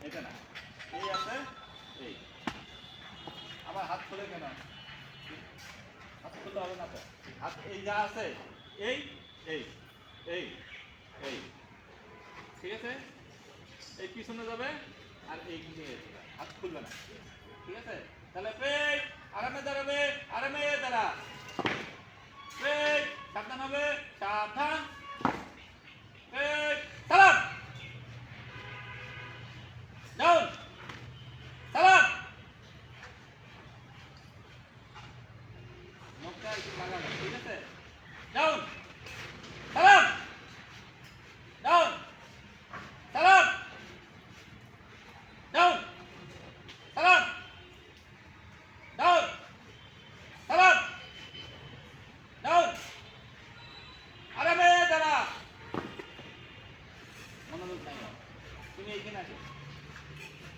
এটা না, এই আছে, এই আবার হাত খুলে কেন, হাত খুলতে হবে না তো, হাত এই যা আছে, এই এই এই এই, ঠিক আছে, এই পিছনে যাবে আর এই হাত খুলবে না, ঠিক আছে। তাহলে পেট আরামে দাঁড়াবে, আরামে দাঁড়া, পেট সাবধান হবে, সাবধান, পেট সালাম, ডাউন সালাম, নখটা একটু লাগাবে, ঠিক আছে, ডাউন সালাম, ডাউন সালাম, ডাউন সালাম, ডাউন সালাম, ডাউন আরামে দাঁড়া, মনোযোগ নাই, তুমি এইখানে আসো।